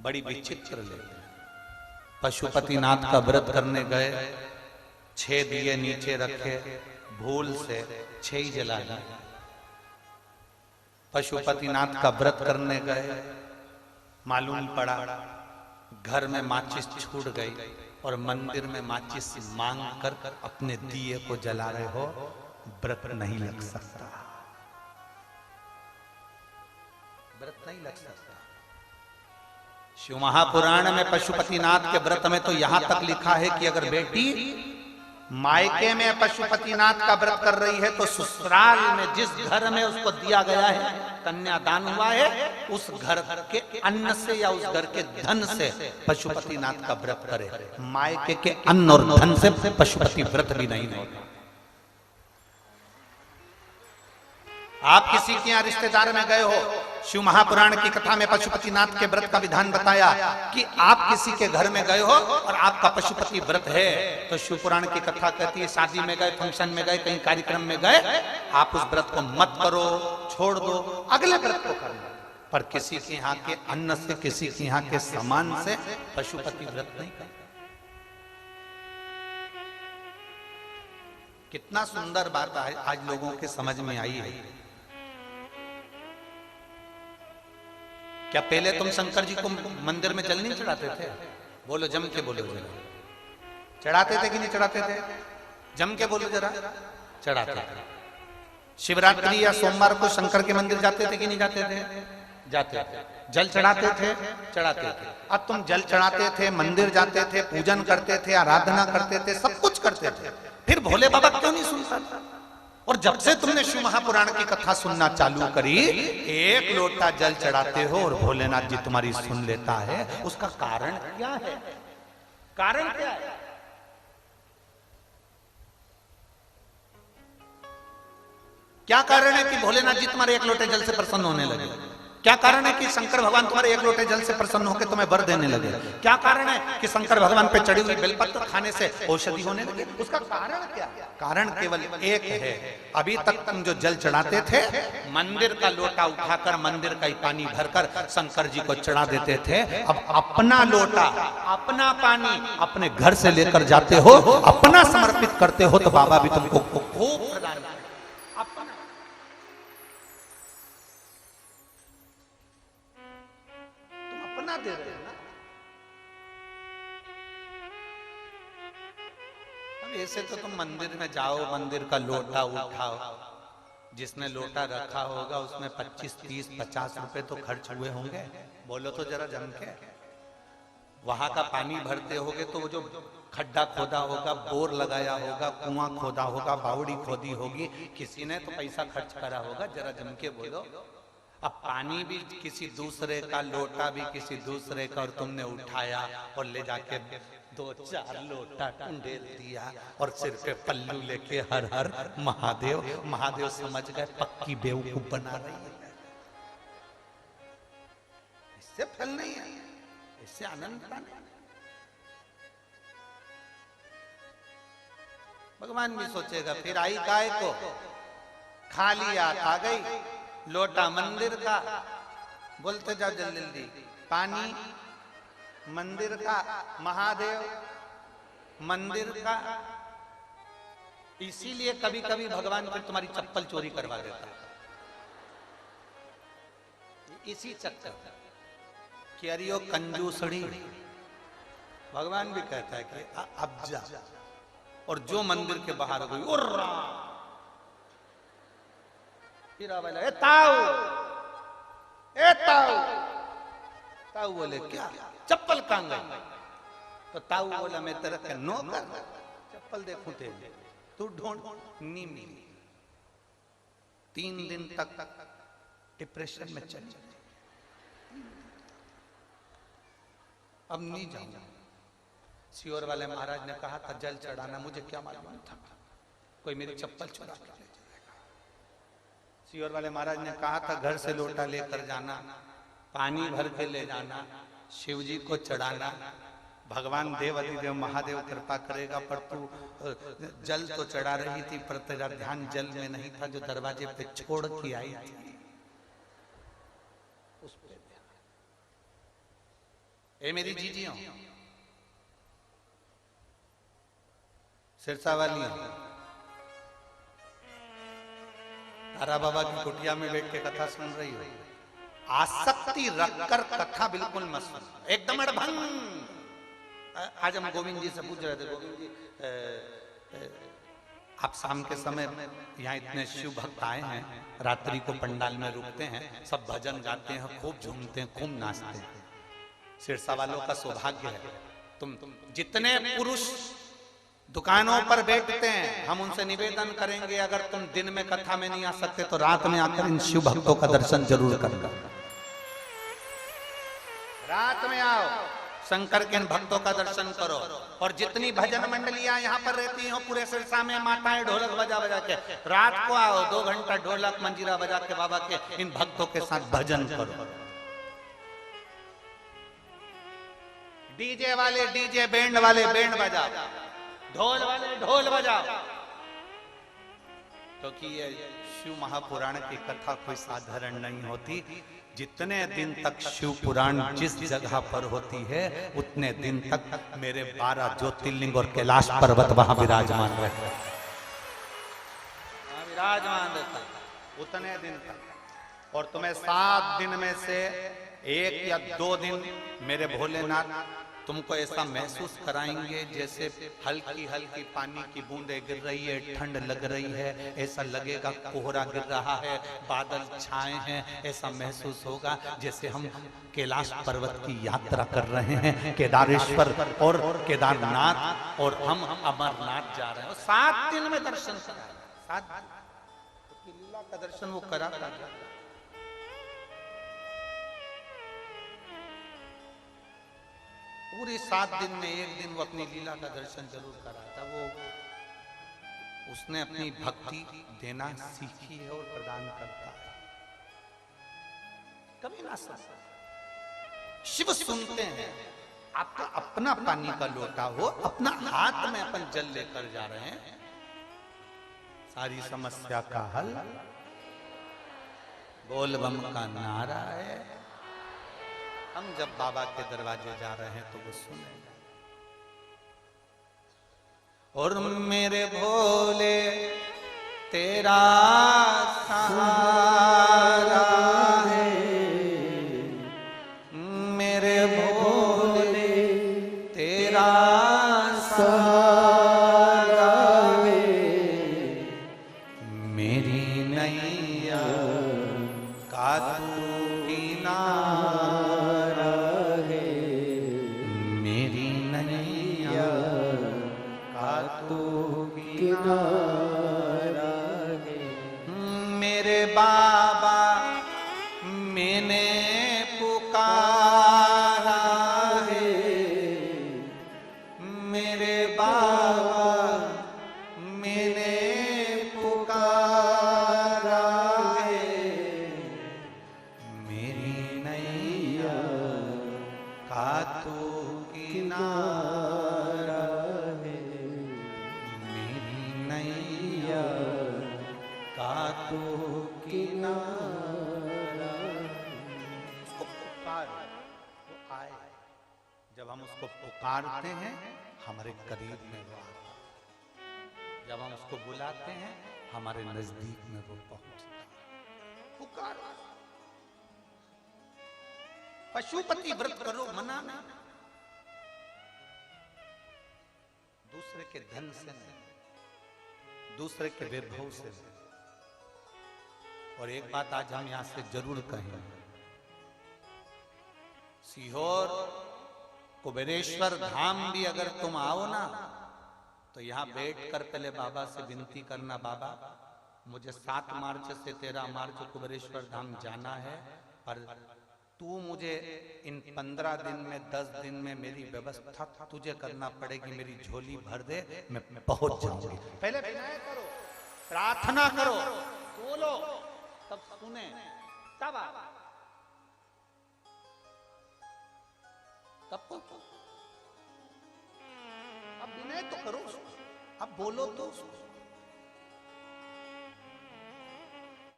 बड़ी विचित्र लीला। पशुपतिनाथ का व्रत करने गए, 6 दिए नीचे रखे, भूल से 6 ही जला दिए। पशुपतिनाथ का व्रत करने गए, मालूम पड़ा घर में माचिस छूट गई और मंदिर में माचिस मांग कर अपने दिए को जला रहे हो, व्रत नहीं लग सकता, व्रत नहीं लग सकता। शिव महापुराण में पशुपतिनाथ के व्रत में तो यहां तक लिखा है कि अगर बेटी मायके में पशुपतिनाथ का व्रत कर रही है तो ससुराल में जिस घर में उसको दिया गया है, कन्यादान हुआ है, उस घर के अन्न से या उस घर के धन से पशुपतिनाथ का व्रत करे। मायके के अन्न और धन से पशुपति व्रत भी नहीं होता। आप किसी के यहाँ रिश्तेदार में गए हो, शिव महापुराण की कथा में पशुपतिनाथ के व्रत का विधान बताया कि आप किसी के घर में गए हो और आपका पशुपति व्रत है, तो शिव पुराण की कथा कहती है शादी में गए, फंक्शन में गए, कहीं कार्यक्रम में गए, आप उस व्रत को मत करो, छोड़ दो, अगले व्रत को करना। पर किसी के यहाँ के अन्न से, किसी के यहाँ के सामान से पशुपति व्रत नहीं करना। कितना सुंदर बात आज लोगों के समझ में आई है। क्या पहले तुम शंकर जी को मंदिर में जल नहीं चढ़ाते थे? बोलो जम के बोलो जरा, चढ़ाते थे कि नहीं चढ़ाते थे? जम के बोलो जरा, चढ़ाते थे। शिवरात्रि या सोमवार को शंकर के मंदिर जाते थे कि नहीं जाते थे? जाते थे। जल चढ़ाते थे? चढ़ाते थे। अब तुम जल चढ़ाते थे, मंदिर जाते थे, पूजन करते थे, आराधना करते थे, सब कुछ करते थे, फिर भोले बाबा क्यों नहीं सुनता था? और जब से तुमने शिव महापुराण की कथा सुनना चालू करी, 1 लोटा जल चढ़ाते हो और भोलेनाथ जी तुम्हारी सुन लेता है, उसका कारण क्या है? कारण क्या है? क्या कारण है कि भोलेनाथ जी तुम्हारे 1 लोटे जल से प्रसन्न होने लगे? क्या कारण है कि शंकर भगवान तुम्हारे 1 लोटे जल से प्रसन्न होकर तुम्हें वर देने लगे? क्या कारण है कि शंकर भगवान पे चढ़ी हुई बेलपत्र खाने से औषधि होने लगे? उसका कारण क्या? कारण केवल एक है। अभी तक तुम जो जल चढ़ाते थे, मंदिर का लोटा उठाकर मंदिर का ही पानी भरकर शंकर जी को चढ़ा देते थे। अब अपना लोटा, अपना पानी अपने घर से लेकर जाते हो, अपना समर्पित करते हो, तो बाबा भी तुमको खूब प्रदान करते। दे रहे हैं ना। अब ऐसे तो तुम मंदिर में जाओ, मंदिर का लोटा उठाओ, जिसने लोटा रखा होगा उसमें 25, 30, 50 रुपए तो खर्च हुए होंगे। बोलो तो जरा जम के। वहां का पानी भरते होगे तो वो जो खड्डा खोदा होगा, बोर लगाया होगा, कुआं खोदा होगा, बावड़ी खोदी होगी, किसी ने तो पैसा खर्च करा होगा। जरा जम के बोलो। अब पानी भी किसी दूसरे का, लोटा भी किसी दूसरे का, और तुमने उठाया और ले जाके 2-4 लोटा टंडेल दिया और सिर पे पल्लू लेके हर हर महादेव। महादेव समझ गए पक्की बेवकूफ बना रही है। इससे फल नहीं है, इससे आनंद नहीं। भगवान भी सोचेगा फिर आई काय को, खा लिया, आ गई लोटा मंदिर का। बोलते जाओ जल्दी जल्दी। पानी मंदिर का, महादेव मंदिर का। इसीलिए कभी कभी भगवान फिर तुम्हारी चप्पल चोरी करवा देता है, इसी चक्कर कि अरियो कंजूसड़ी। भगवान भी कहता है कि अब जा। और जो मंदिर के बाहर गई, उर्रा फिर बोला ए ताऊ, ए ताऊ। ताऊ बोले क्या? चप्पल कहां गई? तो ताऊ बोला मैं तेरा का नौकर, चप्पल देखूं तेरी, तू ढूंढ। नहीं मिली। 3 दिन तक डिप्रेशन में चली। अब नहीं जाऊंगा। सियोर वाले महाराज ने कहा था जल चढ़ाना, मुझे क्या मालूम था कोई मेरी चप्पल चुरा के ले जाएगा। सियोर वाले महाराज ने कहा था घर से लोटा लेकर जाना, पानी भर के ले जाना, शिव जी को चढ़ाना, भगवान देव अधिदेव महादेव कृपा करेगा। पर तू जल तो चढ़ा रही थी, पर तेरा ध्यान जल में नहीं था जो दरवाजे पे छोड़ के आई थी, उस पे। ए मेरी जीजियों, सिरसा वाली तारा बाबा की कुटिया में बैठ के कथा सुन रही हो, आसक्ति रखकर कथा बिल्कुल मत सुन, एकदम अड़भंग। आज हम गोविंद जी से पूछ रहे थे, गोविंद जी आप शाम के समय यहाँ इतने शिव भक्त आए हैं, रात्रि को पंडाल में रुकते हैं, सब भजन गाते हैं, खूब झूमते हैं, खूब नाचते हैं। सिरसा वालों का सौभाग्य है, तुम जितने पुरुष दुकानों पर बैठते हैं, हम उनसे निवेदन करेंगे अगर तुम दिन में कथा में नहीं आ सकते तो रात में आकर इन शिव भक्तों का दर्शन जरूर करना। रात में आओ, शंकर के इन भक्तों का दर्शन करो। और जितनी भजन मंडलियां यहाँ पर रहती हो पूरे सिरसा में, माताएं ढोलक बजा बजा के, रात को आओ, 2 घंटा ढोलक मंजीरा बजा के बाबा के इन भक्तों के साथ भजन करो। डीजे वाले डीजे, बैंड वाले बैंड बजाओ, ढोल वाले ढोल बजाओ, क्योंकि ये शिव महापुराण की कथा कोई साधारण नहीं होती। जितने दिन तक शिव पुराण जिस जगह पर होती है उतने दिन तक मेरे 12 ज्योतिर्लिंग और कैलाश पर्वत वहां विराजमान रहते हैं, विराजमान रहता है उतने दिन तक। और तुम्हें 7 दिन में से 1 या 2 दिन मेरे भोलेनाथ तुमको ऐसा महसूस कराएंगे जैसे हल्की हल्की पानी की बूंदें गिर रही है, ठंड लग रही है, ऐसा लगेगा कोहरा गिर रहा है, बादल छाए हैं, ऐसा महसूस होगा जैसे हम कैलाश पर्वत की यात्रा कर रहे हैं, केदारेश्वर और केदारनाथ, और हम अमरनाथ जा रहे हैं। 7 दिन में दर्शन करा, 7 दिन लीला का दर्शन वो करा। पूरे 7 दिन में 1 दिन वो अपनी लीला का दर्शन जरूर कराता। वो उसने अपनी भक्ति देना सीखी है और प्रदान करता है, कभी ना सकता। शिव सुनते हैं, आपका अपना पानी का लोटा हो, अपना हाथ में अपन जल लेकर जा रहे हैं, सारी समस्या का हल बोल बम का नारा है। हम जब बाबा के दरवाजे जा रहे हैं तो वो सुनेंगे। और मेरे भोले तेरा सहारा है, मेरे भोले तेरा सहारा है, मेरी नैया का तू किनारा, मेरी नैया का तू किनारा है। मेरे बाबा मैंने पुकारा है, मेरे बाबा मैंने पुकारा है, मेरी नैया का तू किनारा है, मेरी नैया का तू किनारा। उसको पुकार, वो आए। जब हम उसको पुकारते हैं हमारे करीब में वो आता है, जब हम उसको बुलाते हैं हमारे नजदीक में वो पहुंचता है। पुकार, पशुपति व्रत करो, मना नहीं, दूसरे के धन से नहीं, दूसरे के वैभव से नहीं। और एक बात आज हम यहां से जरूर कहें, सीहोर कुबेरेश्वर धाम भी अगर तुम आओ ना तो यहां बैठकर पहले बाबा से विनती करना, बाबा मुझे 7 मार्च से 13 मार्च कुबेरेश्वर धाम जाना है, पर तू मुझे इन 15 दिन में 10 दिन में मेरी व्यवस्था तुझे करना पड़ेगी, मेरी झोली भर दे, मैं पहुंच जाऊंगी। पहले विनय करो, प्रार्थना करो, बोलो, तब सुने, तब अब विनय तो करो, अब बोलो तो